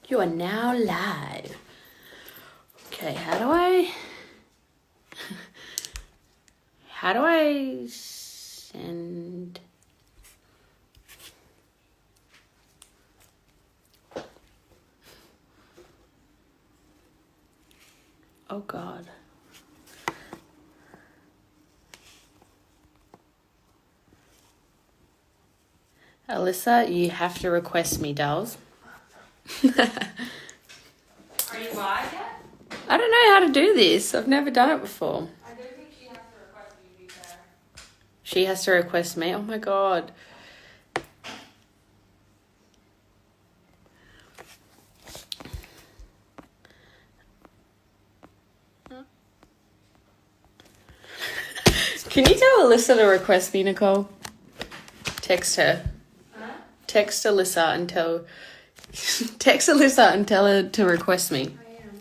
You are now live. Okay, how do I send? Oh God. Alyssa, you have to request me, dolls. Are you live yet? I don't know how to do this. I've never done it before. I don't think she has to request you to be fair. She has to request me. Oh my God. Can you tell Alyssa to request me, Nicole? Text her. Huh? Text Alyssa and tell her to request me. I am.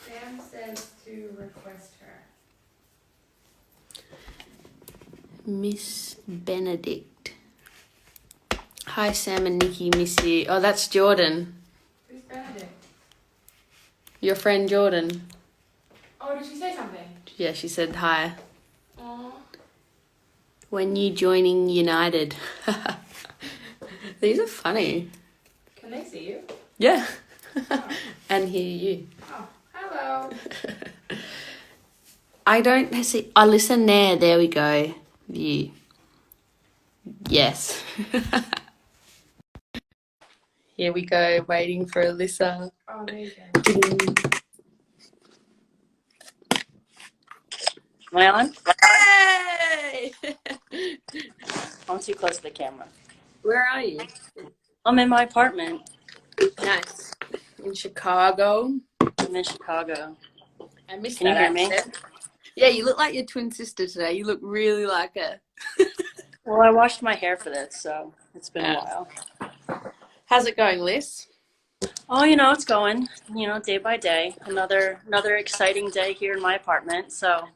Sam says to request her. Miss Benedict. Hi, Sam and Nikki, miss you. Oh, that's Jordan. Who's Benedict? Your friend Jordan. Oh, did she say something? Yeah, she said hi. Aww. When you joining United. These are funny. Can they see you? Yeah. Oh. And hear you. Oh, hello. I don't see. Oh, listen there. There we go. View. Yes. Here we go. Waiting for Alyssa. Oh, there you go. Am I on? Hey! I'm too close to the camera. Where are you? I'm in my apartment. Nice. In Chicago. I'm in Chicago. I missed Can you that hear me? accent. Yeah, you look like your twin sister today. You look really like her. Well, I washed my hair for this, so it's been a while. How's it going, Liz? Oh, it's going, day by day. Another exciting day here in my apartment, so.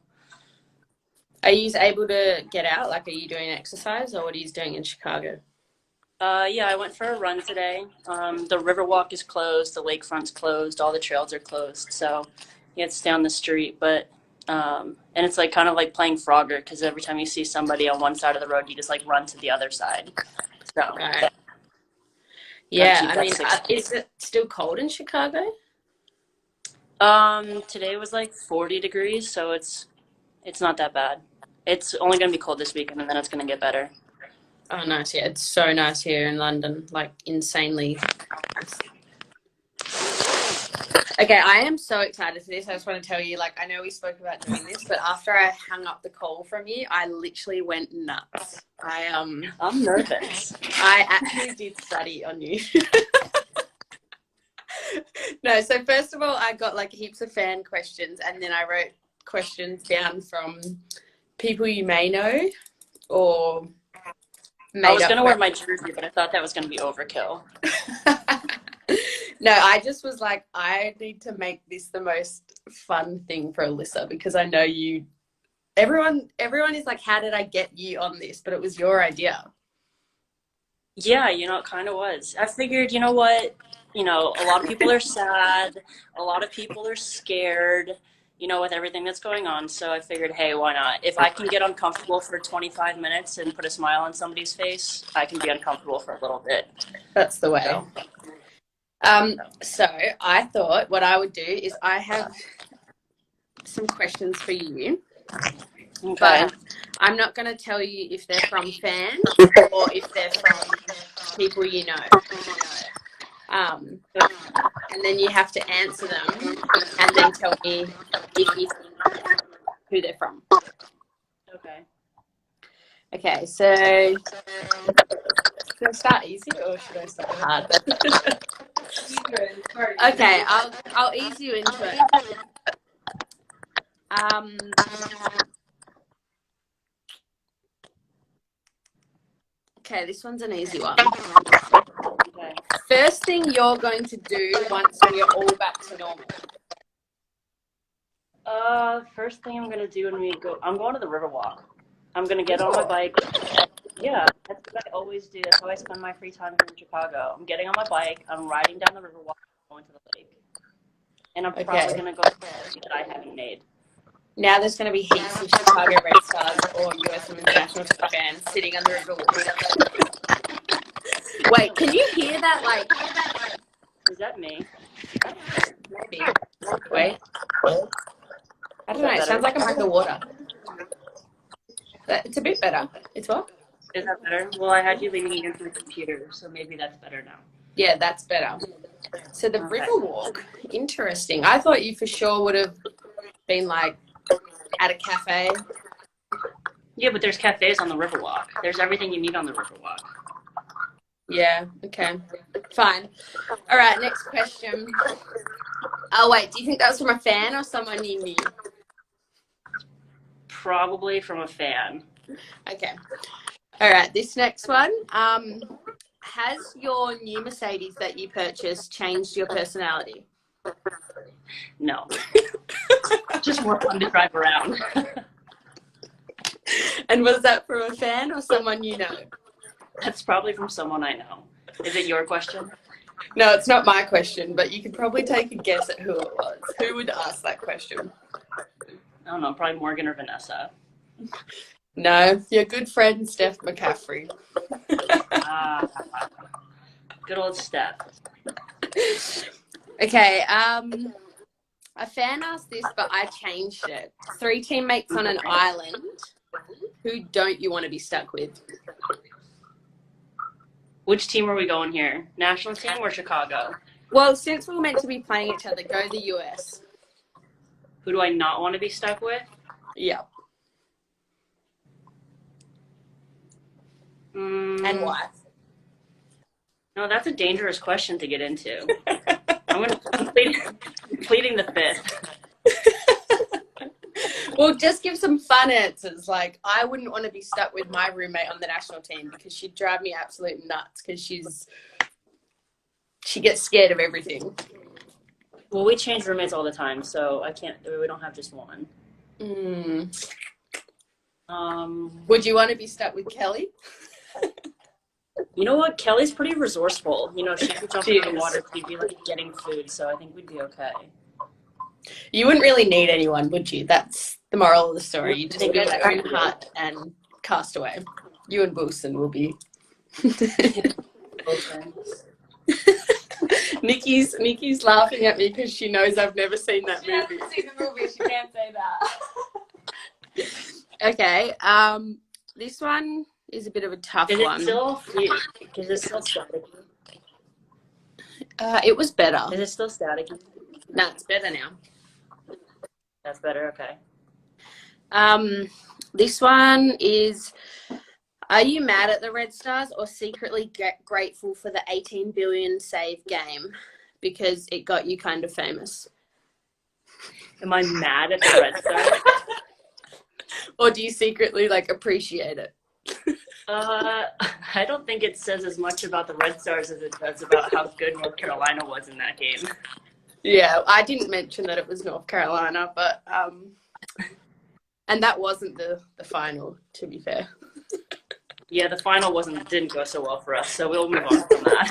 Are you able to get out? Like, are you doing exercise, or what are you doing in Chicago? Yeah, I went for a run today. The Riverwalk is closed, the lakefront's closed, all the trails are closed, so yeah, it's down the street, but and it's like kind of like playing Frogger, because every time you see somebody on one side of the road, you just like run to the other side. So Right. Yeah, keep I that mean, 6 is it still cold in Chicago? Today was like 40 degrees, so it's not that bad. It's only gonna be cold this weekend, and then it's gonna get better. Oh, nice. Yeah, it's so nice here in London, like insanely nice. Okay, I am so excited for this. I just want to tell you, like, I know we spoke about doing this, but after I hung up the call from you, I literally went nuts. I'm nervous. I actually did study on you. No, so first of all, I got like heaps of fan questions, and then I wrote questions down from people you may know or made I was up gonna wear my jersey, but I thought that was gonna be overkill. No, I just was like, I need to make this the most fun thing for Alyssa, because I know you. Everyone is like, how did I get you on this? But it was your idea. Yeah, it kind of was. I figured, you know what? A lot of people are sad. A lot of people are scared, with everything that's going on. So I figured, hey, why not? If I can get uncomfortable for 25 minutes and put a smile on somebody's face, I can be uncomfortable for a little bit. That's the way. So I thought what I would do is I have some questions for you. Okay. But I'm not going to tell you if they're from fans or if they're from people you know. And then you have to answer them and then tell me if you think who they're from. Okay. Okay, so should I start easy or should I start hard? Okay, I'll ease you into it. Okay, this one's an easy one. Okay. First thing you're going to do once we're all back to normal. First thing I'm gonna do when I'm going to the Riverwalk. I'm gonna get on my bike. Yeah, that's what I always do. That's how I spend my free time here in Chicago. I'm getting on my bike, I'm riding down the river, going to the lake. And I'm probably Okay. going to go to a that I haven't made. Now there's going to be heaps of Chicago Red Stars or US Women's National Team fans sitting under a door. Wait, can you hear that? Like, Is that me? maybe. Wait. I don't know. It better? sounds like I'm underwater. It's a bit better. It's what? Is that better? Well, I had you leaning against my computer, so maybe that's better now. Yeah, that's better. So the Riverwalk, interesting. I thought you for sure would have been like at a cafe. Yeah, but there's cafes on the Riverwalk. There's everything you need on the Riverwalk. Yeah, okay. Fine. All right, next question. Oh, wait, do you think that was from a fan or someone you knew? Probably from a fan. Okay. All right, this next one. Has your new Mercedes that you purchased changed your personality? No. Just more fun to drive around. And was that from a fan or someone you know? That's probably from someone I know. Is it your question? No, it's not my question, but you could probably take a guess at who it was. Who would ask that question? I don't know, probably Morgan or Vanessa. No, your good friend Steph McCaffrey. Good old Steph. Okay, a fan asked this, but I changed it. 3 teammates on an island. Who don't you want to be stuck with? Which team are we going here? National team or Chicago? Well, since we're meant to be playing each other, go the US. Who do I not want to be stuck with? Yeah. And why? No, that's a dangerous question to get into. I'm pleading the fifth. Well, just give some fun answers. Like, I wouldn't want to be stuck with my roommate on the national team because she'd drive me absolute nuts because she gets scared of everything. Well, we change roommates all the time, so we don't have just one. Would you want to be stuck with Kelly? You know what? Kelly's pretty resourceful. You know, she could jump in the water. She'd be like getting food, so I think we'd be okay. You wouldn't really need anyone, would you? That's the moral of the story. You just go to your own hut and cast away. You and Wilson will be. Nikki's laughing at me because she knows I've never seen that movie. She hasn't seen the movie. She can't say that. Okay. This one is a bit of a tough one. Is it still static? It was better. Is it still static? No, it's better now. That's better. Okay. This one is: are you mad at the Red Stars or secretly grateful for the 18 billion save game because it got you kind of famous? Am I mad at the Red Stars? Or do you secretly appreciate it? I don't think it says as much about the Red Stars as it does about how good North Carolina was in that game. Yeah, I didn't mention that it was North Carolina, but and that wasn't the final, to be fair. Yeah, the final didn't go so well for us, so we'll move on from that.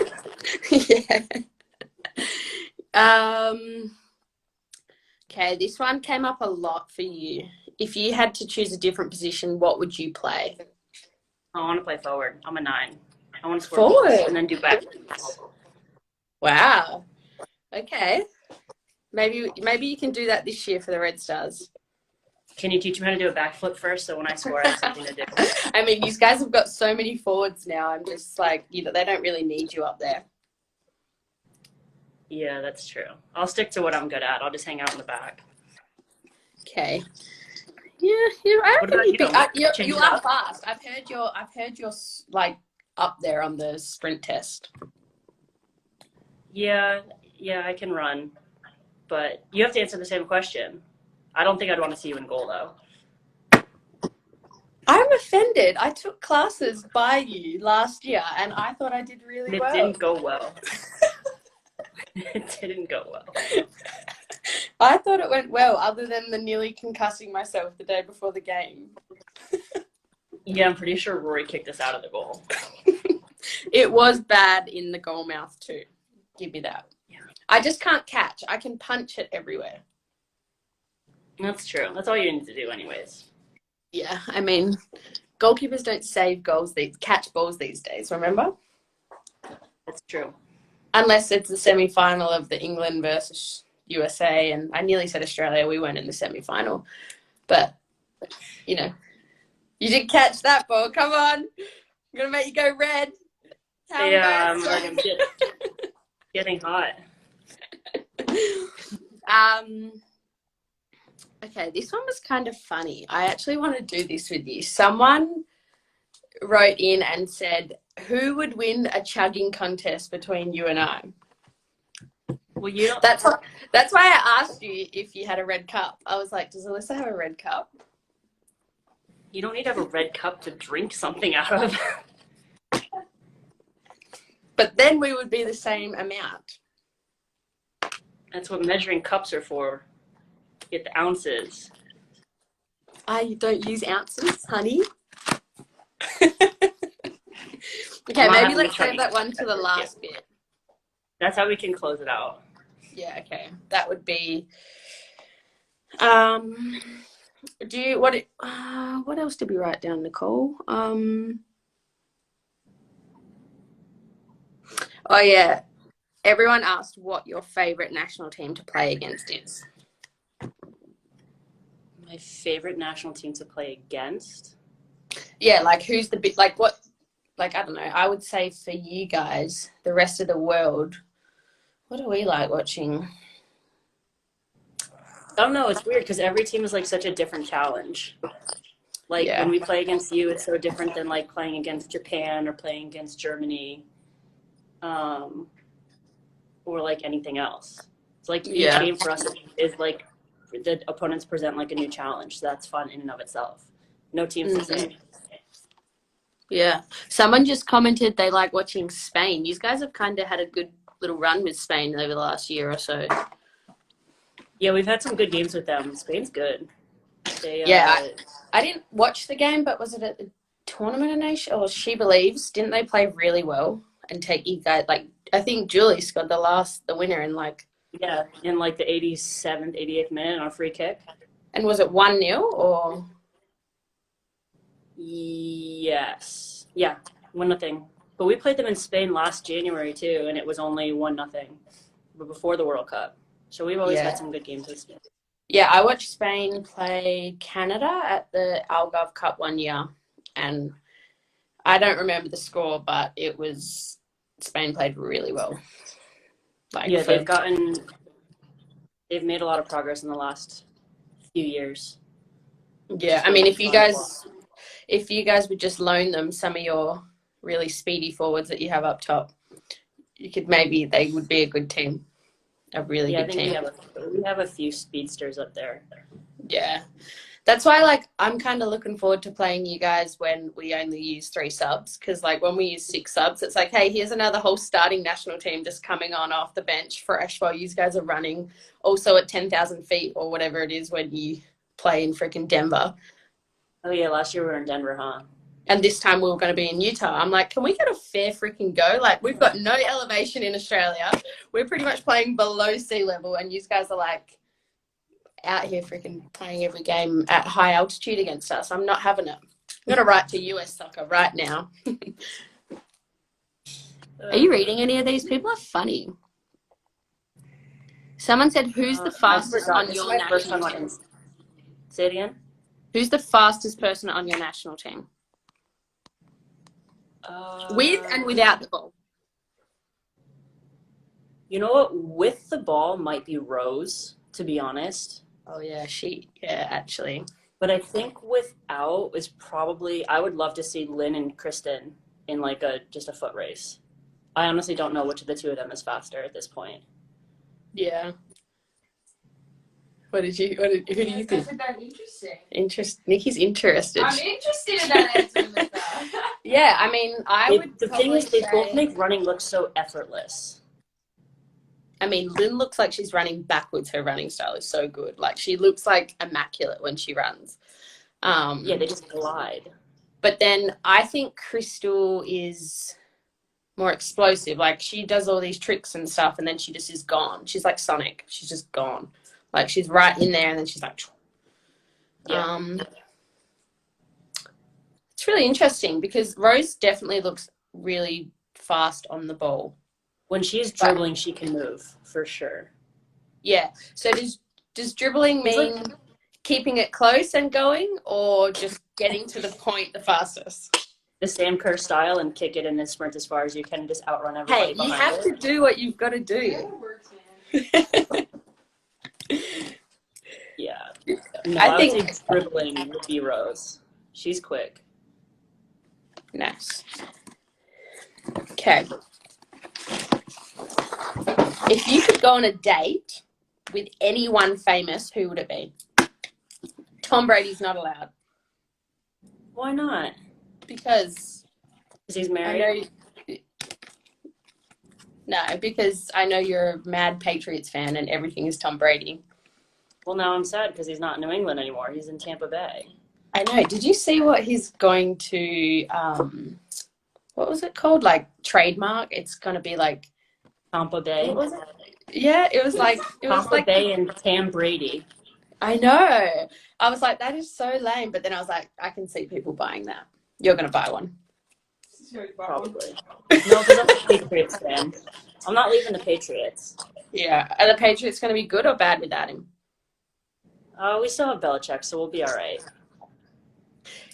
Yeah. Okay, this one came up a lot for you. If you had to choose a different position, what would you play? I want to play forward. I'm a 9. I want to score forward goals and then do back. Wow. Okay. Maybe you can do that this year for the Red Stars. Can you teach me how to do a backflip first so when I score I have something to do? I mean, you guys have got so many forwards now. I'm just they don't really need you up there. Yeah, that's true. I'll stick to what I'm good at. I'll just hang out in the back. Okay. Yeah. I reckon you are fast. I've heard you're up there on the sprint test. Yeah, I can run, but you have to answer the same question. I don't think I'd want to see you in goal though. I'm offended. I took classes by you last year, and I thought I did really well. It didn't go well. It didn't go well. I thought it went well, other than the nearly concussing myself the day before the game. Yeah, I'm pretty sure Rory kicked us out of the goal. It was bad in the goal mouth too. Give me that. Yeah. I just can't catch. I can punch it everywhere. That's true. That's all you need to do anyways. Yeah, I mean, goalkeepers don't save goals, they catch balls these days, remember? That's true. Unless it's the semi-final of the England versus USA, and I nearly said Australia, we weren't in the semi-final. But, you know, you did catch that ball. Come on. I'm going to make you go red. Yeah, I'm getting hot. Okay, this one was kind of funny. I actually want to do this with you. Someone wrote in and said, who would win a chugging contest between you and I? Well, you don't. That's why I asked you if you had a red cup. I was like, does Alyssa have a red cup? You don't need to have a red cup to drink something out of. But then we would be the same amount. That's what measuring cups are for. Get the ounces. I don't use ounces, honey. Okay, maybe let's save that one to the last bit. That's how we can close it out. Yeah, okay. That would be what else did we write down, Nicole? Oh yeah. Everyone asked what your favorite national team to play against is. My favorite national team to play against? Yeah, like who's the big, like what, like I don't know, I would say for you guys, the rest of the world, what do we like watching? I don't know, it's weird because every team is like such a different challenge. Like when we play against you, it's so different than like playing against Japan or playing against Germany, or like anything else. It's like each game for us is like the opponents present like a new challenge. So that's fun in and of itself. No team's the same. Yeah. Someone just commented they like watching Spain. You guys have kind of had a good little run with Spain over the last year or so. Yeah, we've had some good games with them. Spain's good. I didn't watch the game, but was it at the Tournament of Nations or She Believes? Didn't they play really well and take you guys, like, I think Julie scored the winner in like... Yeah, in like the 87th, 88th minute on a free kick. And was it 1-0 or... Yes. Yeah, 1-0. But we played them in Spain last January too, and it was only 1-0. But before the World Cup. So we've always had some good games with Spain. Yeah, I watched Spain play Canada at the Algarve Cup one year, and I don't remember the score, but it was Spain played really well. Like, yeah, they've made a lot of progress in the last few years. Yeah, I mean, if you guys would just loan them some of your really speedy forwards that you have up top, they would be a good team. A really good team. We have a few speedsters up there. Yeah. That's why, like, I'm kind of looking forward to playing you guys when we only use 3 subs. Because, like, when we use 6 subs, it's like, hey, here's another whole starting national team just coming on off the bench fresh while you guys are running. Also at 10,000 feet or whatever it is when you play in freaking Denver. Oh, yeah. Last year we were in Denver, huh? And this time we were going to be in Utah. I'm like, can we get a fair freaking go? Like, we've got no elevation in Australia. We're pretty much playing below sea level. And you guys are, like, out here freaking playing every game at high altitude against us. I'm not having it. I'm going to write to US Soccer right now. Are you reading any of these? People are funny. Someone said, who's the fastest on your national team? Say it again? Who's the fastest person on your national team? With and without the ball. You know what? With the ball might be Rose, to be honest. Oh, yeah, actually. But I think without is probably, I would love to see Lynn and Kristen in like just a foot race. I honestly don't know which of the two of them is faster at this point. Yeah. Who do you think? Interesting. Nikki's interested. I'm interested in that answer. Yeah, I mean, The thing is, they both make running look so effortless. I mean, Lynn looks like she's running backwards. Her running style is so good. Like, she looks like immaculate when she runs. Yeah, they just glide. But then I think Crystal is more explosive. Like, she does all these tricks and stuff, and then she just is gone. She's like Sonic. She's just gone. Like, she's right in there, and then she's like, Yeah. It's really interesting because Rose definitely looks really fast on the ball. When she's dribbling, she can move for sure. Yeah. So does dribbling mean keeping it close and going, or just getting to the point the fastest? The same Kerr style and kick it in and sprint as far as you can and just outrun everybody Hey, behind you have to do what you've got to do. Yeah. No, I would think say dribbling would be Rose. She's quick. Nice. Okay. If you could go on a date with anyone famous, who would it be? Tom Brady's not allowed. Why not? Because he's married? Because I know you're a mad Patriots fan and everything is Tom Brady. Well, now I'm sad because he's not in New England anymore. He's in Tampa Bay. I know. Did you see what he's going to, what was it called? Like, trademark? It's going to be like... Tampa Bay? What was it? Yeah, it was like... Tampa Bay and Tam Brady. I know. I was like, that is so lame. But then I was like, I can see people buying that. You're going to buy one. Probably. No, because I'm a Patriots fan. I'm not leaving the Patriots. Yeah. Are the Patriots going to be good or bad without him? We still have Belichick, so we'll be all right.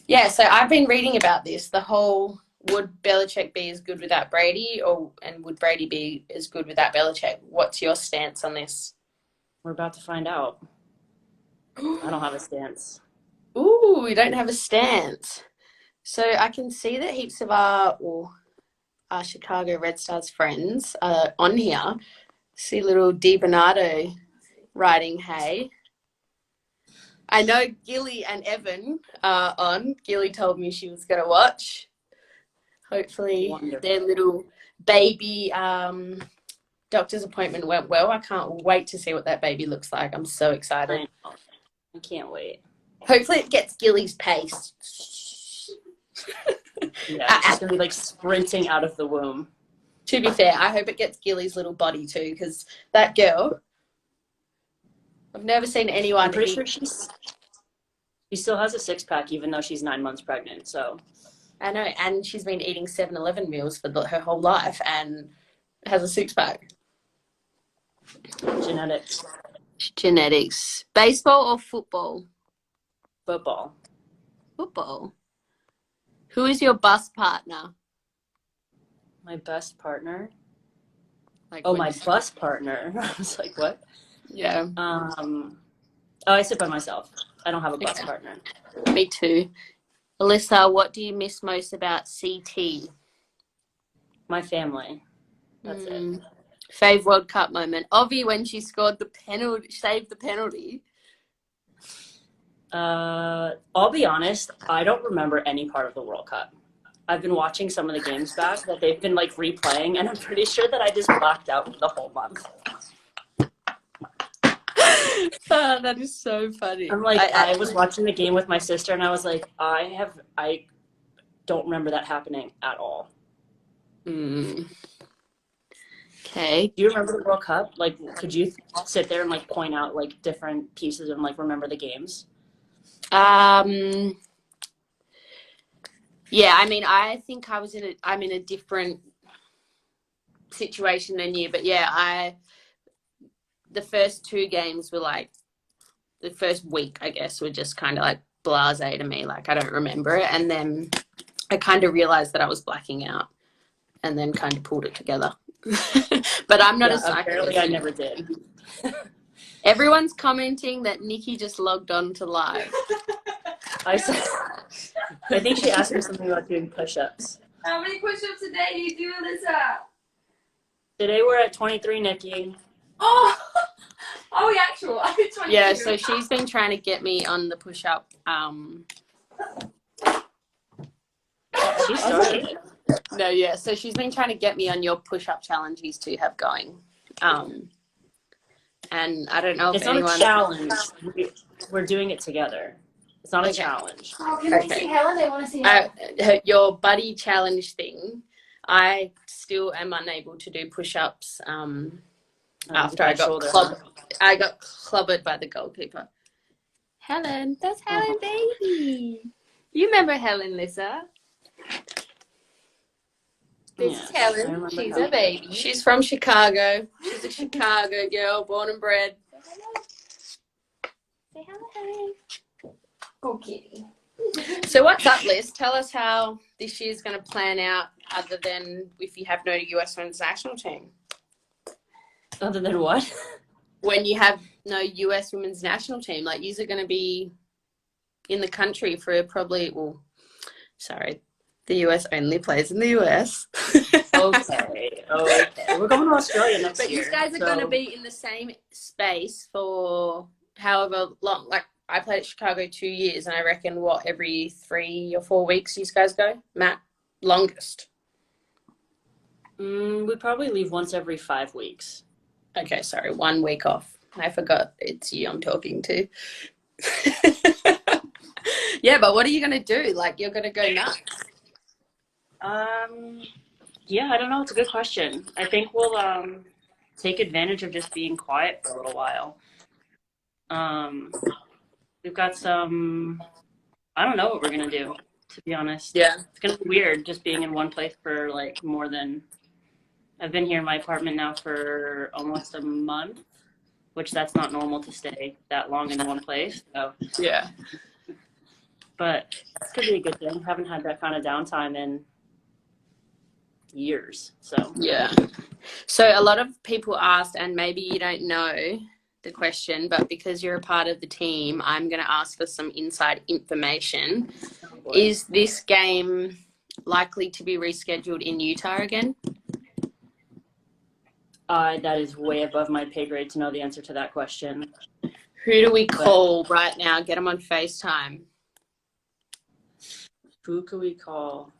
Yeah, so I've been reading about this. The whole, would Belichick be as good without Brady, and would Brady be as good without Belichick? What's your stance on this? We're about to find out. I don't have a stance. Ooh, we don't have a stance. So I can see that heaps of our Chicago Red Stars friends are on here. See little DiBernardo writing, hey. I know Gilly and Evan are on. Gilly told me she was going to watch. Hopefully their little baby doctor's appointment went well. I can't wait to see what that baby looks like. I'm so excited. I can't wait. Hopefully it gets Gilly's pace. Yeah, she's going to be like sprinting out of the womb. To be fair, I hope it gets Gilly's little body too, because that girl, I've never seen anyone. I'm pretty sure she still has a six-pack even though she's 9 months pregnant, so. I know, and she's been eating 7-Eleven meals for her whole life and has a six-pack. Genetics. Baseball or football? Football. Football. Who is your bus partner? My best partner? Like, my bus partner. I was like, what? Yeah. I sit by myself. I don't have a bus partner. Me too. Alyssa, what do you miss most about CT? My family. That's it. Fave World Cup moment. Ovi, when she scored the penalty, saved the penalty. I'll be honest, I don't remember any part of the World Cup. I've been watching some of the games back that they've been like replaying, and I'm pretty sure that I just blacked out for the whole month. That is so funny. I'm like, I was watching the game with my sister, and I was like, I don't remember that happening at all. Okay. Do you remember the World Cup? Like, could you sit there and like point out like different pieces and like remember the games? Yeah, I mean, I think I'm in a different situation than you, but yeah, the first two games were like, the first week, I guess, were just kind of like blasé to me, like I don't remember it, and then I kind of realized that I was blacking out, and then kind of pulled it together. But I'm not a psycho. Apparently I never did. Everyone's commenting that Nikki just logged on to live. I think she asked me something about doing push-ups. How many push-ups a day do you do, Alyssa? Today we're at 23, Nikki. Oh, yeah, actual. I did 22. Yeah, so she's been trying to get me on the push-up. She started. No, yeah. So she's been trying to get me on your push-up challenge these two have going. And I don't know if it's not a challenge. We're doing it together. It's not a Okay. challenge. Oh, can they see Helen? They want to see Helen. Your buddy challenge thing, I still am unable to do push-ups after I got clobbered by the goalkeeper. Helen, that's Helen baby. You remember Helen, Lisa? This is Helen. She's a baby. She's from Chicago. She's a Chicago girl, born and bred. Say hello, Helen. Go kitty. So what's up, Liz? Tell us how this year's going to plan out other than if you have no US Women's National Team. Other than what? When you have no US Women's National Team, like you're going to be in the country for probably, the US only plays in the US. Okay. We're going to Australia next year. But you guys are going to be in the same space for however long. Like I played at Chicago 2 years, and I reckon every 3 or 4 weeks you guys go, Matt? Longest. We probably leave once every 5 weeks. Okay, sorry, 1 week off. I forgot it's you I'm talking to. Yeah, but what are you going to do? Like, you're going to go nuts? Yeah, I don't know. It's a good question. I think we'll take advantage of just being quiet for a little while. We've got some, I don't know what we're going to do, to be honest. Yeah. It's going to be weird just being in one place for like more than, I've been here in my apartment now for almost a month, which that's not normal to stay that long in one place. So Yeah. But this could be a good thing. Haven't had that kind of downtime in years. So Yeah. So a lot of people asked, and maybe you don't know the question, but because you're a part of the team, I'm going to ask for some inside information. Is this game likely to be rescheduled in Utah again? That is way above my pay grade to know the answer to that question. Who do we call right now? Get them on FaceTime. Who could we call?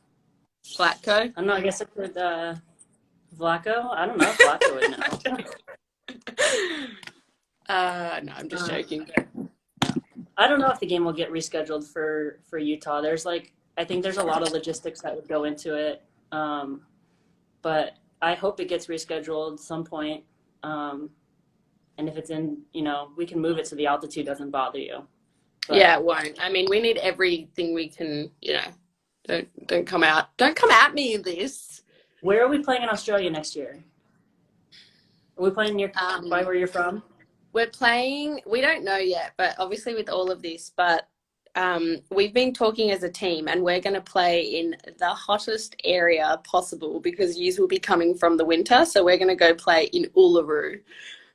Flatco? I don't know. I guess I could, Vlaco? I don't know if Vlaco would know. No, I'm just joking. I don't know if the game will get rescheduled for Utah. I think there's a lot of logistics that would go into it. But I hope it gets rescheduled at some point. And if it's in, we can move it so the altitude doesn't bother you. But, yeah, it won't. I mean, we need everything we can, don't come out. Don't come at me, Liz. Where are we playing in Australia next year? Are we playing near by where you're from? We're playing, we don't know yet, but obviously with all of this, but we've been talking as a team, and we're going to play in the hottest area possible because yous will be coming from the winter. So we're going to go play in Uluru.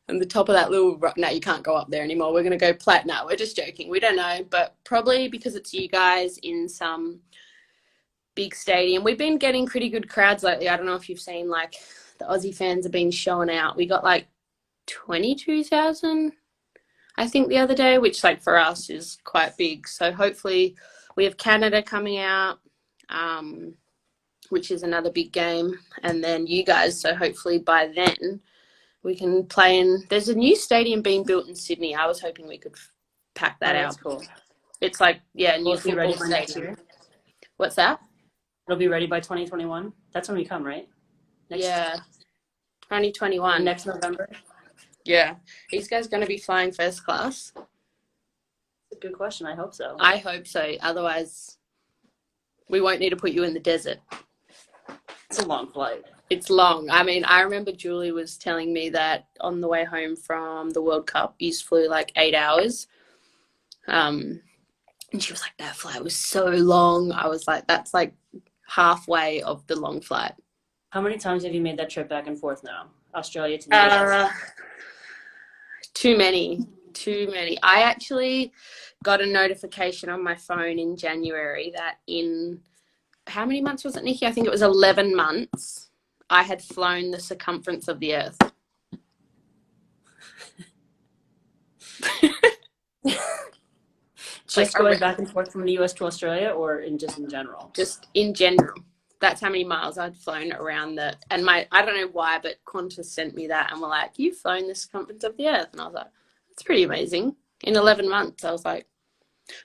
And the top of that little rock, no, you can't go up there anymore. We're going to go we're just joking. We don't know, but probably because it's you guys in some big stadium. We've been getting pretty good crowds lately. I don't know if you've seen, like, the Aussie fans have been showing out. We got like 22,000, I think, the other day, which, like, for us is quite big. So hopefully we have Canada coming out, which is another big game, and then you guys. So hopefully by then we can play in. There's a new stadium being built in Sydney. I was hoping we could pack that out. That's cool. It's like, new Be ready football by next stadium. year. What's that? It'll be ready by 2021. That's when we come, right? 2021. Next November. Yeah. These guys going to be flying first class? That's a good question. I hope so. I hope so. Otherwise, we won't need to put you in the desert. It's a long flight. It's long. I mean, I remember Julie was telling me that on the way home from the World Cup, you flew like 8 hours. And she was like, that flight was so long. I was like, that's like halfway of the long flight. How many times have you made that trip back and forth now? Australia to the US? Too many. I actually got a notification on my phone in January that in, how many months was it, Nikki? I think it was 11 months. I had flown the circumference of the earth. Just going back and forth from the US to Australia, or just in general? Just in general. That's how many miles I'd flown around and I don't know why, but Qantas sent me that and were like, you've flown the circumference of the earth. And I was like, that's pretty amazing. In 11 months, I was like,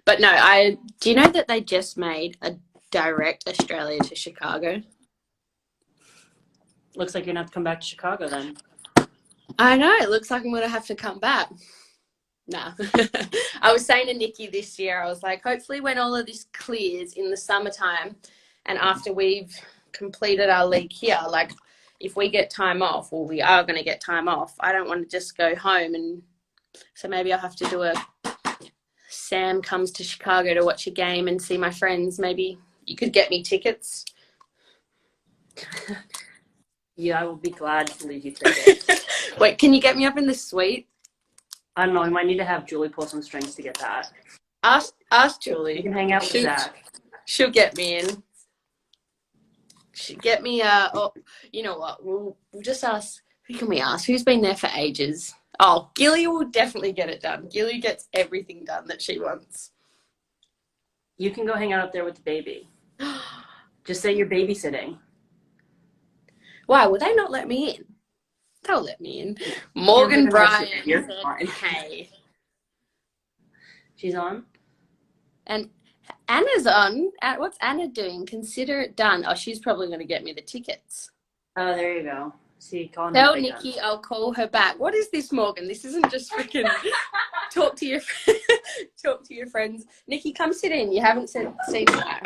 But no, do you know that they just made a direct Australia to Chicago? Looks like you're gonna have to come back to Chicago then. I know. It looks like I'm going to have to come back. Nah. I was saying to Nikki this year, I was like, hopefully when all of this clears in the summertime and after we've completed our league here, like if we get time off, well, we are going to get time off. I don't want to just go home. And so maybe I'll have to do a Sam comes to Chicago to watch a game and see my friends. Maybe you could get me tickets. Yeah, I will be glad to leave you tickets. Wait, can you get me up in the suite? I don't know. We might need to have Julie pull some strings to get that. Ask Julie. You can hang out with Zach. She'll get me in. She'll get me. Oh, you know what? We'll just ask. Who can we ask? Who's been there for ages? Oh, Gilly will definitely get it done. Gilly gets everything done that she wants. You can go hang out up there with the baby. Just say you're babysitting. Why would they not let me in? They'll let me in. Morgan Bryan said, hey. She's on? And Anna's on. What's Anna doing? Consider it done. Oh, she's probably going to get me the tickets. Oh, there you go. See, tell Nikki I'll call her back. What is this, Morgan? This isn't just freaking talk to your friends. Nikki, come sit in. You haven't seen her.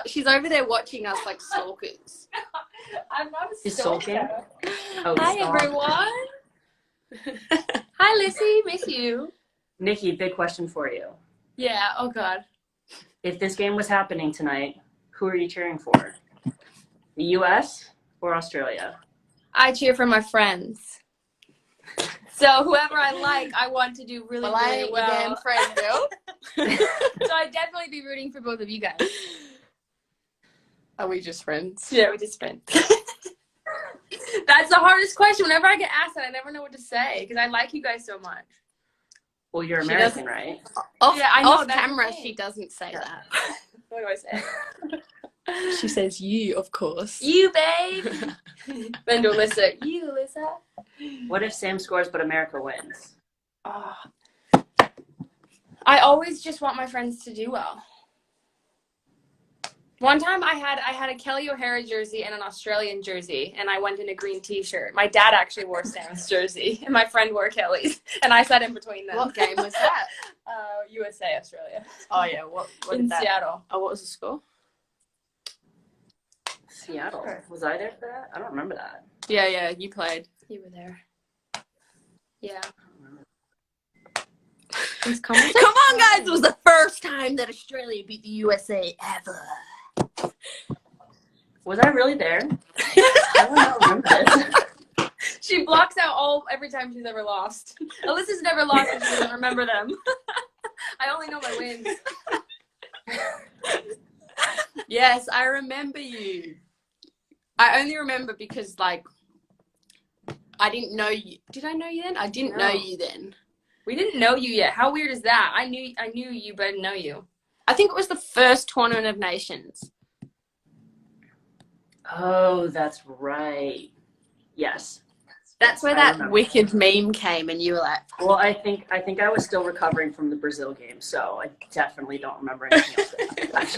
She's over there watching us like stalkers. I'm not a stalker. Oh, hi, everyone. Hi, Lissy. Miss you. Nikki, big question for you. Yeah. Oh, God. If this game was happening tonight, who are you cheering for? The U.S. or Australia? I cheer for my friends. So whoever I like, I want to do really, really well. I ain't your damn friend, Bill. So I'd definitely be rooting for both of you guys. Are we just friends? Yeah, we're just friends. That's the hardest question. Whenever I get asked that, I never know what to say because I like you guys so much. Well, you're American, right? Yeah, I know. Off camera, she doesn't say that. What do I say? She says you, of course. You, babe. Then to Alyssa. You, Alyssa. What if Sam scores but America wins? Oh. I always just want my friends to do well. One time I had a Kelly O'Hara jersey and an Australian jersey, and I went in a green T-shirt. My dad actually wore Sam's jersey, and my friend wore Kelly's, and I sat in between them. What game was that? USA, Australia. Oh, yeah. What in Seattle. Oh, what was the score? Seattle. Was I there for that? I don't remember that. Yeah, you played. You were there. Yeah. Come on, guys! It was the first time that Australia beat the USA ever. Was I really there? I don't remember this. She blocks out every time she's ever lost. Alyssa's never lost and she doesn't remember them. I only know my wins. Yes, I remember you. I only remember because, like, I didn't know you. Did I know you then? I didn't know you then. We didn't know you yet. How weird is that? I knew you, but I didn't know you. I think it was the first Tournament of Nations. Oh, that's right. Yes. That's where that wicked meme came, and you were like... Well, I think I was still recovering from the Brazil game, so I definitely don't remember anything else.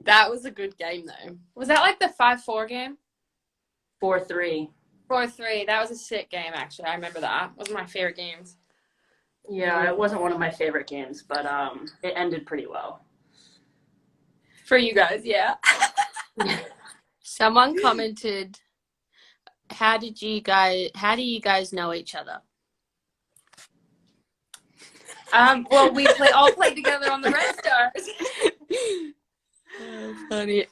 That was a good game, though. Was that like the 5-4 game? 4-3. 4-3. That was a sick game, actually. I remember that. It was one of my favorite games. Yeah, it wasn't one of my favorite games, but it ended pretty well. For you guys, yeah. Someone commented, how do you guys know each other? Well, we all played together on the Red Stars. Oh, funny.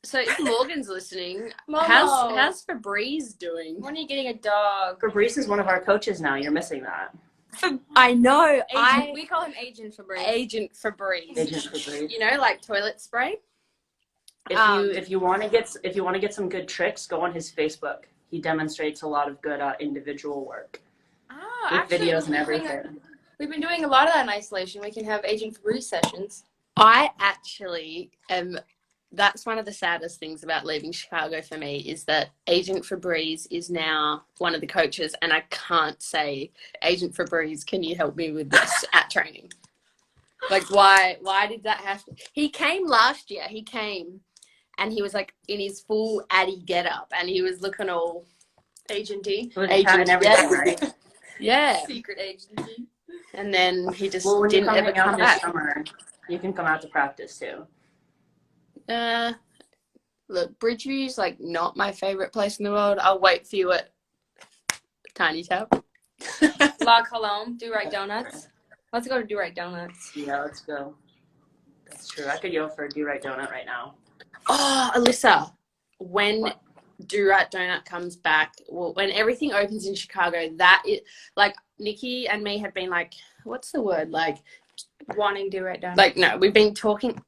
So if Morgan's listening, how's Fabrice doing? When are you getting a dog? Fabrice is one of our coaches now. You're missing that. I know. We call him Agent Fabrice. Agent Fabrice. You know, like toilet spray. If you want to get some good tricks, go on his Facebook. He demonstrates a lot of good individual work. With videos and everything. We've been doing a lot of that in isolation. We can have Agent Fabrice sessions. I actually am that's one of the saddest things about leaving Chicago for me is that Agent Febreze is now one of the coaches, and I can't say, Agent Febreze, can you help me with this at training? Like, why did that happen? He came last year. He came, and he was, like, in his full Addy getup, and he was looking all agenty. Agent and everything, right? Yeah. Secret agency. And then he just Well, when you didn't come ever hang out come this back. summer, you can come out to practice too. Look, Bridgeview's like not my favorite place in the world. I'll wait for you at Tiny Tap. La Colombe, Do Right Donuts. Let's go to Do Right Donuts. Yeah, let's go. That's true. I could go for a Do Right Donut right now. Oh, Alyssa, when Do Right Donut comes back, well, when everything opens in Chicago, that is like Nikki and me have been like, what's the word? Like Wanting Do Right Donuts. Like, no, we've been talking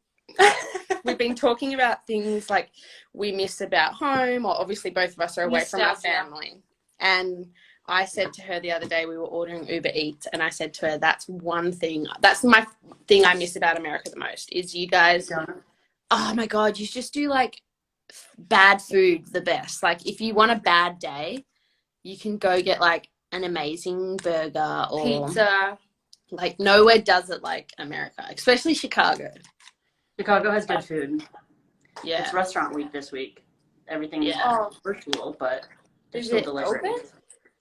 about things like we miss about home, or obviously both of us are away from our family. And I said to her the other day, we were ordering Uber Eats, and I said to her, that's one thing, that's my thing I miss about America the most, is you guys, oh my God, you just do like bad food the best. Like if you want a bad day, you can go get like an amazing burger or pizza. Like nowhere does it like America, especially Chicago. Chicago has good food. Yeah. It's restaurant week this week. Everything is virtual, but they're Is still it delivering. open?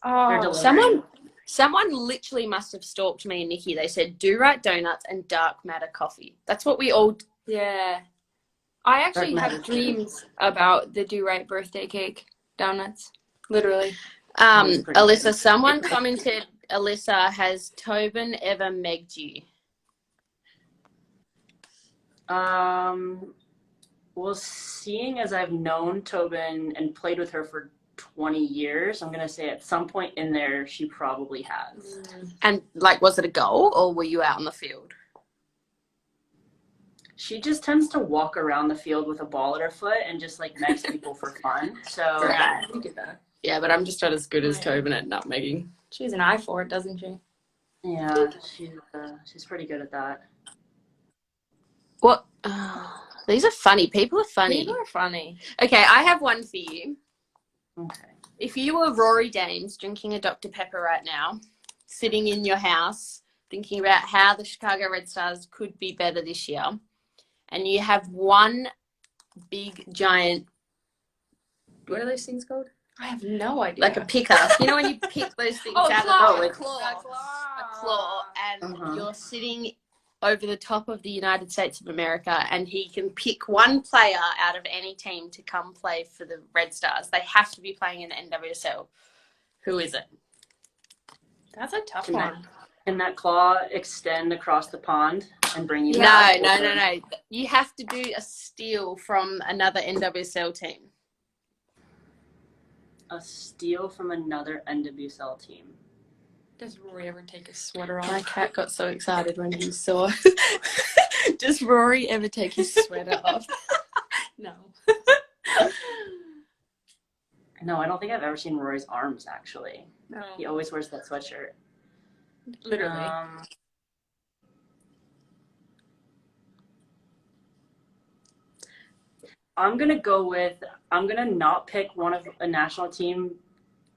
Oh, They're delivering. Someone literally must have stalked me and Nikki. They said, Do Right Donuts and Dark Matter Coffee. That's what we all... Yeah. I actually Dark have Matter. dreams about the Do Right birthday cake donuts. Literally. Alyssa, someone commented, Alyssa, has Tobin ever megged you? Well, seeing as I've known Tobin and played with her for 20 years, I'm going to say at some point in there, she probably has. And, like, was it a goal or were you out on the field? She just tends to walk around the field with a ball at her foot and just, like, negs people for fun. So, Right. We did that. Yeah, but I'm just not as good as Tobin at nutmegging. She has an eye for it, doesn't she? yeah, she's pretty good at that. What? These are funny. People are funny. People are funny. Okay, I have one for you. Okay. If you were Rory Dames drinking a Dr. Pepper right now, sitting in your house, thinking about how the Chicago Red Stars could be better this year, and you have one big, giant, what are those things called? I have no idea. Like a picker. You know when you pick those things out claw, of a the claw. a claw, and you're sitting over the top of the United States of America, and he can pick one player out of any team to come play for the Red Stars. They have to be playing in the NWSL. Who is it? That's a tough one. Can that claw extend across the pond and bring you No. back? You have to do a steal from another NWSL team. A steal from another NWSL team. Does Rory ever take his sweater My off? cat got so excited when he saw. Does Rory ever take his sweater off? No. No, I don't think I've ever seen Rory's arms, actually. No. He always wears that sweatshirt. Literally. I'm going to not pick one of a national team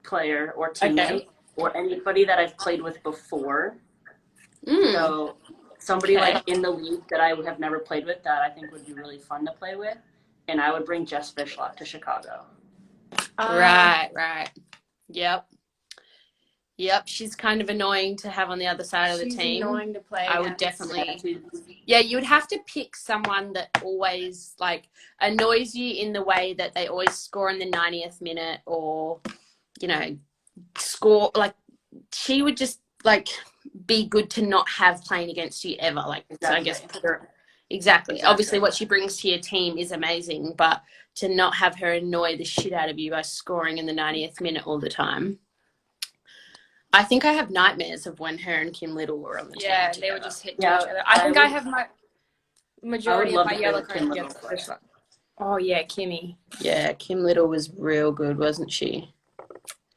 player or teammate or anybody that I've played with before. So somebody like in the league that I have never played with that I think would be really fun to play with. And I would bring Jess Fishlock to Chicago. Right. Yep. She's kind of annoying to have on the other side of the team. She's annoying to play. I would definitely. Yeah, you would have to pick someone that always like annoys you in the way that they always score in the 90th minute, or score like she would just like be good to not have playing against you ever. Like exactly. So I guess put her exactly. Obviously, what she brings to your team is amazing, but to not have her annoy the shit out of you by scoring in the 90th minute all the time. I think I have nightmares of when her and Kim Little were on the team. Yeah, they would just hit each other. I think I have my majority of my yellow card. Oh yeah, Kimmy. Yeah, Kim Little was real good, wasn't she?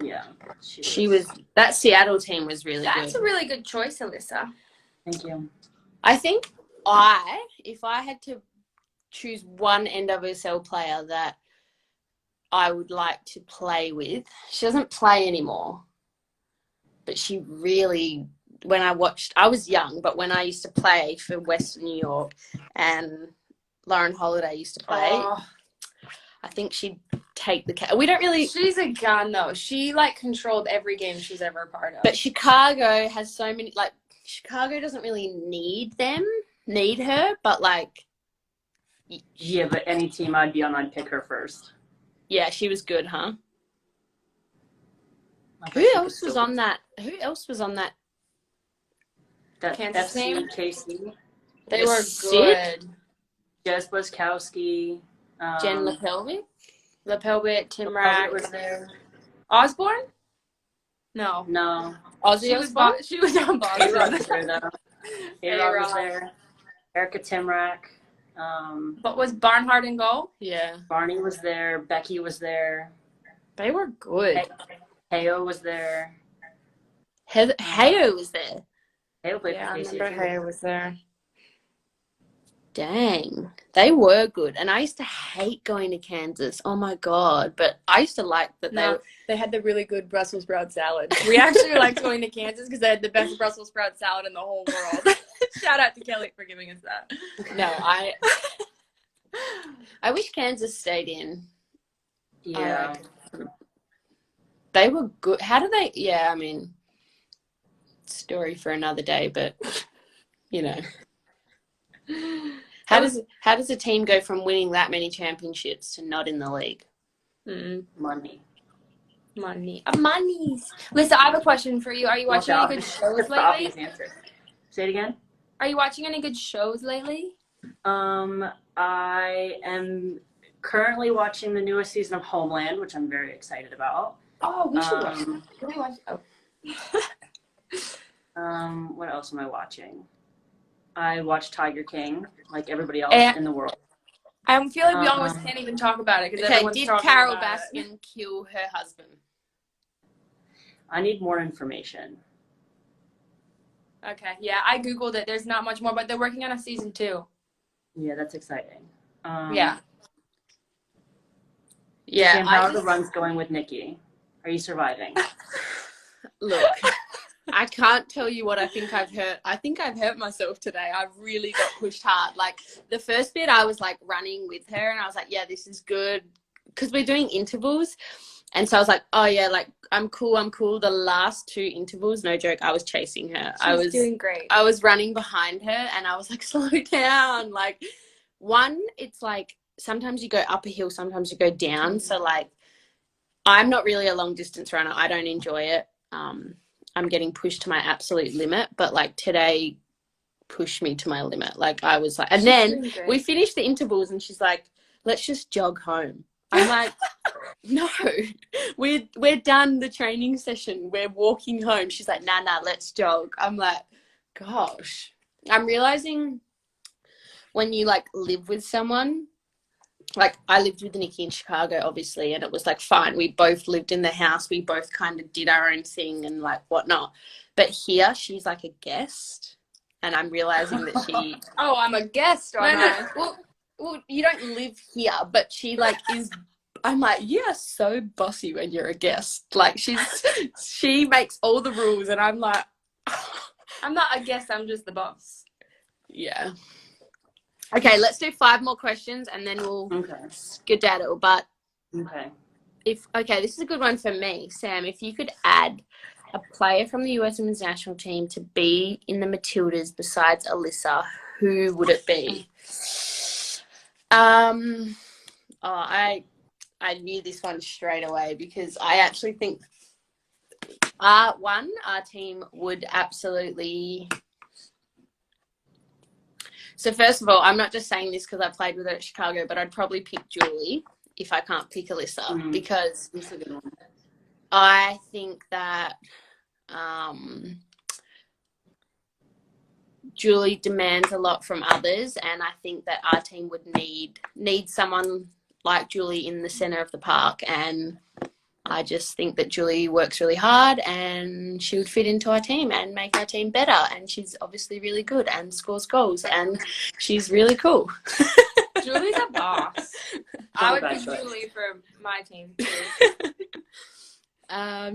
Yeah, she was. That Seattle team was really good. That's a really good choice, Alyssa. Thank you. I think if I had to choose one NWSL player that I would like to play with, she doesn't play anymore, but she really, when I was young, but when I used to play for Western New York and Lauren Holiday used to play, I think she'd take the... We don't really... She's a gun, though. She, like, controlled every game she was ever a part of. But Chicago has so many... Like, Chicago doesn't really need her, but, like... Yeah, but any team I'd pick her first. Yeah, she was good, huh? Who else was on that? Kansas team? KC. They were good. Jess Blazkowski. Jen Lepelbit, Tim Rack was there. Osborne? No. Ozzy Osbourne? She was on Boston. A-Rod was there, though. A-Rod was there. Erica Timrack. But was Barnhart in goal? Yeah. Barney was there. Becky was there. They were good. Heyo was there. Heyo was there. Heyo played Yeah, for I KC. remember Heyo was there. Dang. They were good. And I used to hate going to Kansas. Oh, my God. But I used to like that they had the really good Brussels sprout salad. We actually liked going to Kansas because they had the best Brussels sprout salad in the whole world. Shout out to Kelly for giving us that. No, I wish Kansas stayed in. Yeah. They were good. How do they... Yeah, I mean, story for another day, but, you know. How does a team go from winning that many championships to not in the league? Money. Monies. Lisa, I have a question for you. Are you watching any good shows lately? Obvious answer. Say it again. Are you watching any good shows lately? I am currently watching the newest season of Homeland, which I'm very excited about. Oh, we should watch. Can we watch? Oh. What else am I watching? I watch Tiger King, like everybody else in the world. I feel like we almost can't even talk about it because everyone's did talking Carol about Baskin kill her husband? I need more information. Okay, yeah, I googled it. There's not much more, but they're working on a season 2. Yeah, that's exciting. Yeah. Sam, how are the runs going with Nikki? Are you surviving? Look, I can't tell you what I think I've hurt. I think I've hurt myself today. I've really got pushed hard. Like, the first bit, I was, like, running with her, and I was like, yeah, this is good. Because we're doing intervals. And so I was like, oh, yeah, like, I'm cool. The last 2 intervals, no joke, I was chasing her. I was doing great. I was running behind her, and I was like, slow down. Like, one, it's like, sometimes you go up a hill, sometimes you go down. So, like, I'm not really a long-distance runner. I don't enjoy it. I'm getting pushed to my absolute limit, but like today pushed me to my limit. Like I was like, and then we finished the intervals and she's like, let's just jog home. I'm like, no, we're done the training session. We're walking home. She's like, nah, let's jog. I'm like, gosh, I'm realizing when you like live with someone, like I lived with Nikki in Chicago, obviously, and it was like fine. We both lived in the house. We both kind of did our own thing and like whatnot. But here, she's like a guest, and I'm realizing that she. Oh, I'm a guest, aren't I? Well, you don't live here, but she like is. I'm like, you're so bossy when you're a guest. Like she makes all the rules, and I'm like, I'm not a guest. I'm just the boss. Yeah. Okay, let's do 5 more questions and then we'll skedaddle. But this is a good one for me, Sam. If you could add a player from the US Women's National Team to be in the Matildas besides Alyssa, who would it be? I knew this one straight away because I actually think our team would absolutely. So first of all, I'm not just saying this because I played with her at Chicago, but I'd probably pick Julie if I can't pick Alyssa because I think that Julie demands a lot from others, and I think that our team would need someone like Julie in the center of the park, and I just think that Julie works really hard and she would fit into our team and make our team better. And she's obviously really good and scores goals and she's really cool. Julie's a boss. I would pick Julie for my team too.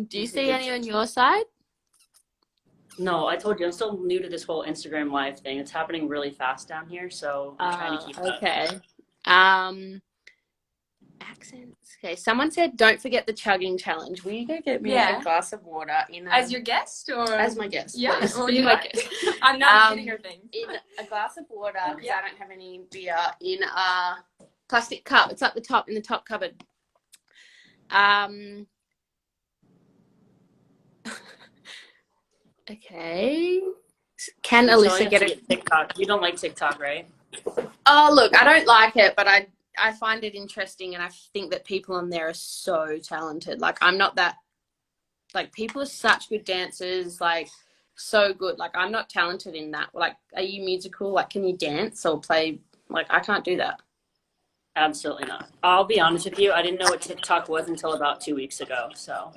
Do you see any on your side? No, I told you I'm still new to this whole Instagram live thing. It's happening really fast down here, so I'm trying to keep up. Okay. Accents. Okay, someone said don't forget the chugging challenge. Will you go get me a glass of water as your guest or as my guest? Yeah, please. or you my guest. I'm not getting her thing. In a glass of water because I don't have any beer in a plastic cup. It's up the top in the top cupboard. Okay. Can Alyssa get it? TikTok. You don't like TikTok, right? Oh, look, I don't like it, but I find it interesting, and I think that people on there are so talented. Like, I'm not that, like, people are such good dancers, like, so good. Like, I'm not talented in that. Like, are you musical? Like, can you dance or play? Like, I can't do that. Absolutely not. I'll be honest with you. I didn't know what TikTok was until about 2 weeks ago, so.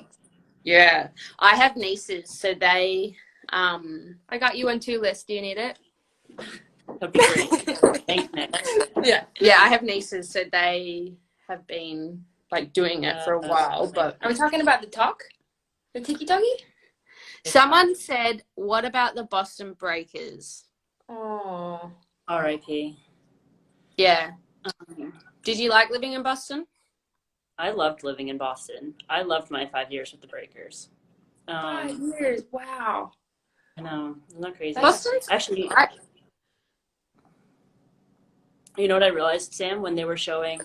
Yeah. I have nieces, so they, I got you on 2 lists. Do you need it? That'd be great. Thanks, Nick. Yeah, I have nieces, so they have been, like, doing it for a while, but. Are we talking about the talk? The tiki-taki? Someone said, what about the Boston Breakers? Oh. R.I.P. Yeah. Did you like living in Boston? I loved living in Boston. I loved my 5 years with the Breakers. 5 years, wow. I know, isn't that crazy? Boston's actually, you know what I realized, Sam, when they were showing,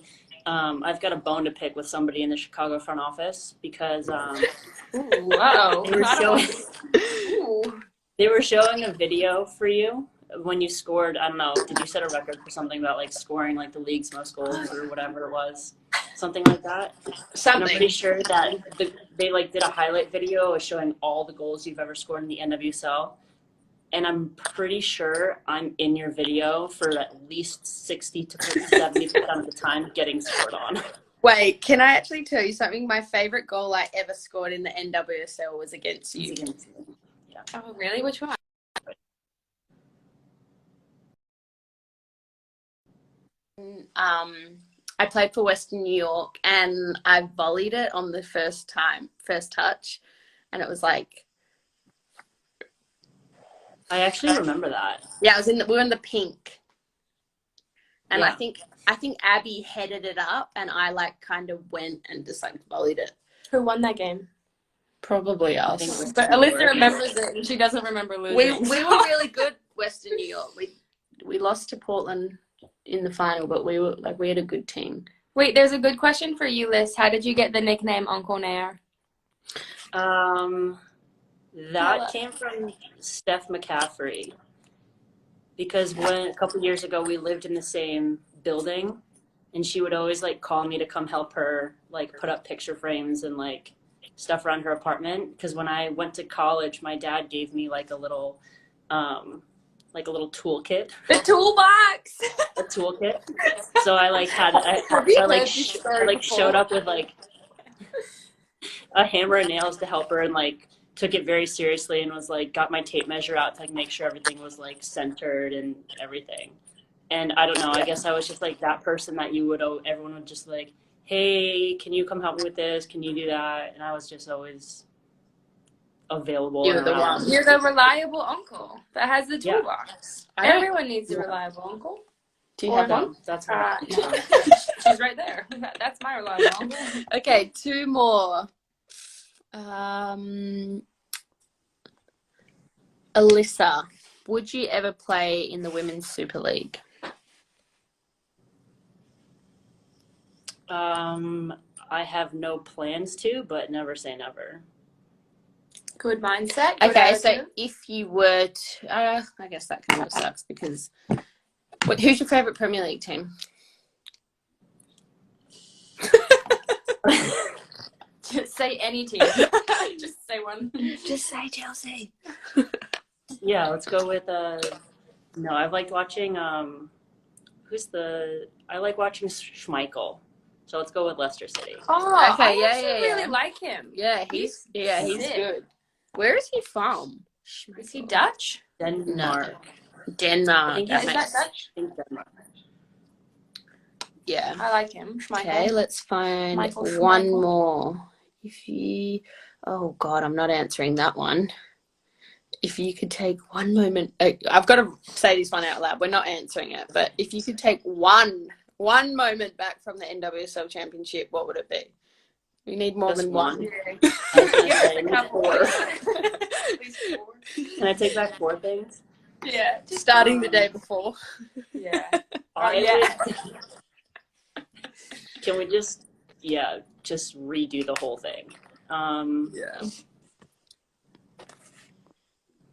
I've got a bone to pick with somebody in the Chicago front office because Wow. they were showing a video for you when you scored. I don't know, did you set a record for something about like scoring like the league's most goals or whatever it was? Something like that. something. And I'm pretty sure that they like did a highlight video showing all the goals you've ever scored in the NWSL. And I'm pretty sure I'm in your video for at least 60 to 70% of the time getting scored on. Wait, can I actually tell you something? My favorite goal I ever scored in the NWSL was against you. Yeah. Oh, really? Which one? I played for Western New York, and I volleyed it on the first touch, and it was like. I actually remember that. Yeah, we were in the pink, and Yeah. I think Abby headed it up, and I like kind of went and just like volleyed it. Who won that game? Probably I think it us. was But Alyssa remembers it, and she doesn't remember losing. We were really good, Western New York. We lost to Portland in the final, but we had a good team. Wait, there's a good question for you, Liz. How did you get the nickname Uncle Naeher? That came from Steph McCaffrey, because when a couple years ago we lived in the same building, and she would always like call me to come help her like put up picture frames and like stuff around her apartment. Because when I went to college, my dad gave me like a little toolkit. The toolbox. A toolkit. So I like showed up with like a hammer and nails to help her, and like took it very seriously, and was like got my tape measure out to like make sure everything was like centered and everything. And I don't know, I guess I was just like that person that everyone would just like, hey, can you come help me with this? Can you do that? And I was just always available. You're the one. You're the reliable uncle that has the toolbox. Yeah. Everyone needs a reliable uncle. Do you have one? That's right. She's right there. That's my reliable uncle. Okay, 2 more. Alyssa, would you ever play in the Women's Super League? I have no plans to, but never say never. Good mindset. Good Okay, attitude. so if you were to, I guess that kind of sucks because, who's your favourite Premier League team? Just say any team. Just say one. Just say Chelsea. Yeah, let's go with no, I've liked watching I like watching Schmeichel. So let's go with Leicester City. Oh, Okay, I really like him. Yeah, he's good. Where is he from? Is he Dutch? Denmark. Denmark. I think Is that Dutch? I think Denmark. Yeah. I like him. Schmeichel. Okay, let's find Michael one Schmeichel. more. If you, oh God, I'm not answering that one. If you could take one moment, I've got to say this one out loud. We're not answering it, but if you could take one moment back from the NWSL Championship, what would it be? We need more Just than one. I was gonna Give us say, a couple. four. At least 4. Can I take back 4 things? Yeah. Starting the day before. Yeah. I would. Can we just redo the whole thing? Yeah.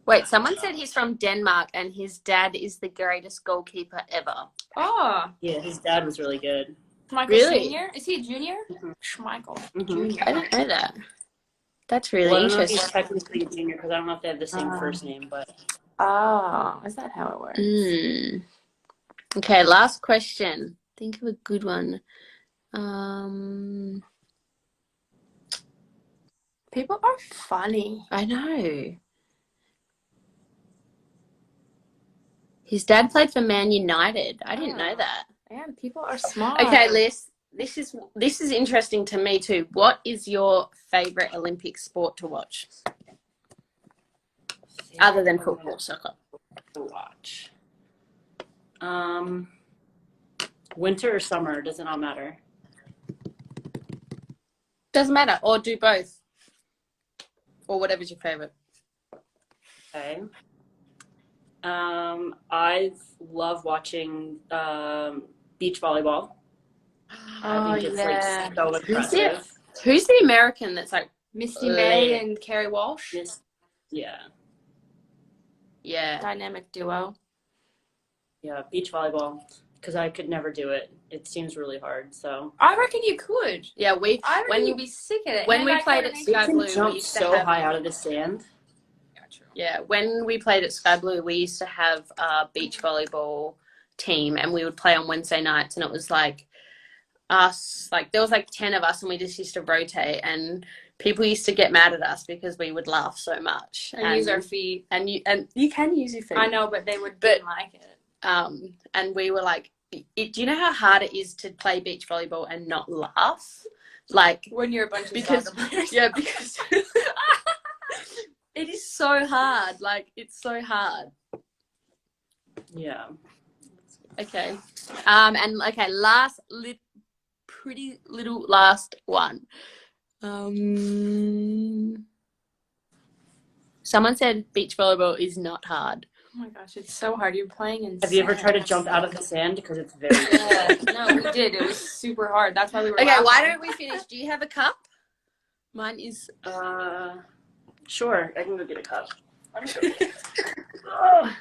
Wait, someone said he's from Denmark and his dad is the greatest goalkeeper ever. Oh, Yeah, his dad was really good. Schmeichel Really? Senior? Is he a junior? Mhm. Schmeichel. Mhm. Junior. I didn't know that. That's really Well, I don't know if interesting. he's technically a junior because I don't know if they have the same first name, but Oh, is that how it works? Okay, last question. Think of a good one. People are funny. I know. His dad played for Man United. I didn't know that. Man, people are smart. Okay, Liz, this is interesting to me too. What is your favorite Olympic sport to watch? Other than football, soccer. to watch. Winter or summer, does it not matter? Doesn't matter. Or do both. Or whatever's your favorite. Okay. I love watching beach volleyball. I think it's like so impressive. Who's the American that's like Misty May and Carrie Walsh? Yeah. Yeah. Dynamic duo. Yeah, beach volleyball. Because I could never do it. It seems really hard. So I reckon you could. Yeah, I reckon you'd be sick at it. when we played at Sky Blue, we jump used to so have, high out of the sand. yeah, when we played at Sky Blue, we used to have a beach volleyball team, and we would play on Wednesday nights, and it was like us, like there was like 10 of us, and we just used to rotate, and people used to get mad at us because we would laugh so much And use our feet. and you can use your feet. I know, but they didn't like it. And we were like, do you know how hard it is to play beach volleyball and not laugh? Like When you're a bunch of because soccer players. yeah, because it is so hard. Like it's so hard. Yeah. Okay. And okay, last pretty little last one. Someone said beach volleyball is not hard. Oh my gosh, it's so hard. You're playing in Have you ever tried to jump out of the sand? Because it's very No, we did. It was super hard. That's why we were Okay, laughing. why don't we finish? Do you have a cup? Mine is Sure, I can go get a cup. Oh.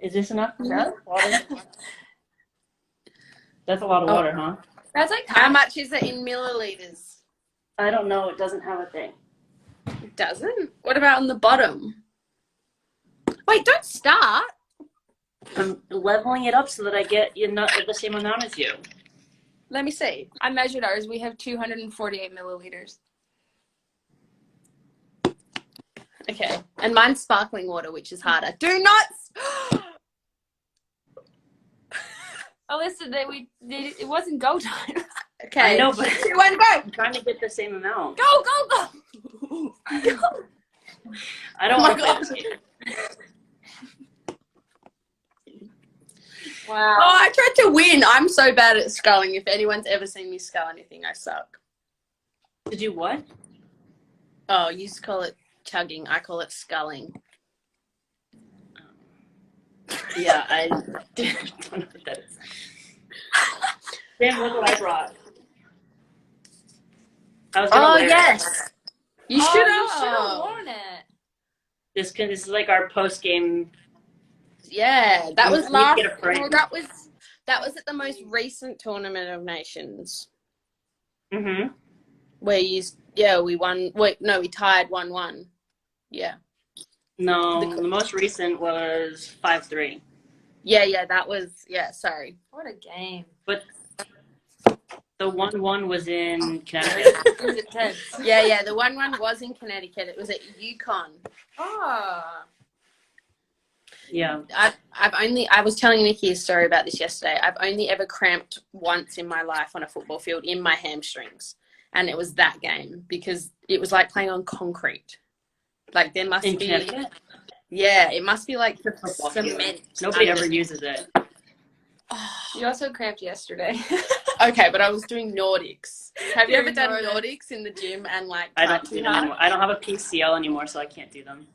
Is this enough? Yeah. Water? That's a lot of water, huh? That's like how much is it in milliliters? I don't know. It doesn't have a thing. It doesn't? What about on the bottom? Wait, don't start. I'm leveling it up so that I get the same amount as you. Let me see. I measured ours. We have 248 milliliters. Okay. And mine's sparkling water, which is harder. Do not. Alyssa, it wasn't go time. Okay. I know, but 2, 1, go. I'm trying to get the same amount. Go, go, go. I don't Oh want my to God. play this game. Wow. Oh, I tried to win. I'm so bad at sculling. If anyone's ever seen me scull anything, I suck. To do what? Oh, you just call it chugging. I call it sculling. Yeah, I don't know what that is. Damn, look what I brought. I was gonna wear it. Yes. You should You should have have. worn it. This is like our post game. Yeah, that We was need to last. get a frame. Well, that was at the most recent Tournament of Nations Mm-hmm. where we won. Wait, no, we tied 1-1. Yeah. No, the most recent was 5-3. Yeah, that was sorry. What a game. But the 1-1 was in Connecticut. It was intense. Yeah, the 1-1 was in Connecticut. It was at UConn. Ah. Yeah. I was telling Nikki a story about this yesterday. I've only ever cramped once in my life on a football field in my hamstrings. And it was that game because it was like playing on concrete. Like there must In be, Connecticut? yeah, it must be like The football field. cement. Nobody ever uses it. You also cramped yesterday. Okay, but I was doing Nordics. Have you ever Doing done Nordics. Nordics in the gym and like I tried don't do too them hard? anymore. I don't have a PCL anymore, so I can't do them.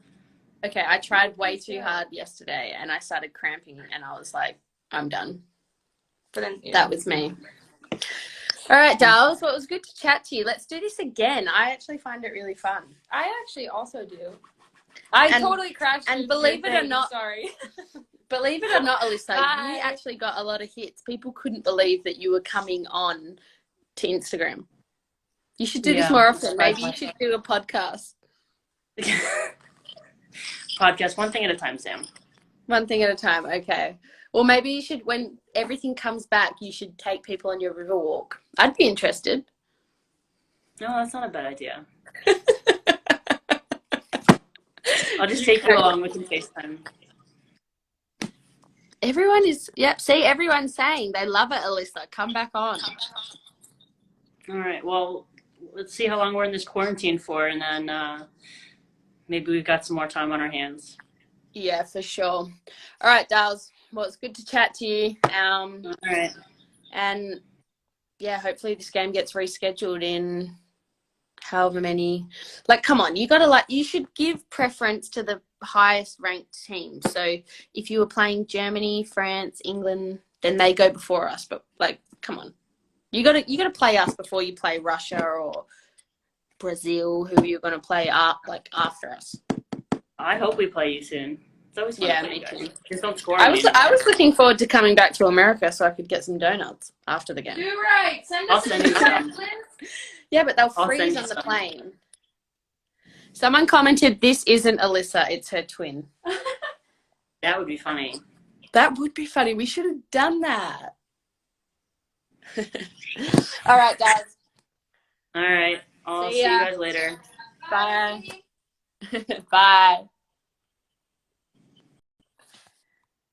Okay, I tried way too hard yesterday and I started cramping and I was like, I'm done. But then That was me. All right, Darls. Well, it was good to chat to you. Let's do this again. I actually find it really fun. I actually also do. I And- totally crashed. and into believe your it or thing, not- sorry. Believe it or not, Alyssa, Bye. you actually got a lot of hits. People couldn't believe that you were coming on to Instagram. You should do this more often. Maybe you should do a podcast. Podcast, one thing at a time, Sam. One thing at a time. Okay. Well, maybe you should, when everything comes back, you should take people on your river walk. I'd be interested. No, that's not a bad idea. I'll just take you along. We can FaceTime. Everyone is, yep. See, everyone's saying they love it, Alyssa. Come back on. All right. Well, let's see how long we're in this quarantine for, and then maybe we've got some more time on our hands. Yeah, for sure. All right, Dals. Well, it's good to chat to you. All right. And yeah, hopefully this game gets rescheduled in however many. Like, come on, you should give preference to the highest ranked team. So if you were playing Germany, France, England, then they go before us. But like, come on, you gotta play us before you play Russia or Brazil, who you're gonna play after us. I hope we play you soon. It's always fun to play you guys. Just don't score I on was me. I was looking forward to coming back to America so I could get some donuts after the game. Do right. I'll send you some. Yeah, but they'll I'll freeze send you on the some. plane. Someone commented, "This isn't Alyssa; it's her twin." That would be funny. That would be funny. We should have done that. All right, guys. All right. I'll see you ya. guys later. Bye. Bye.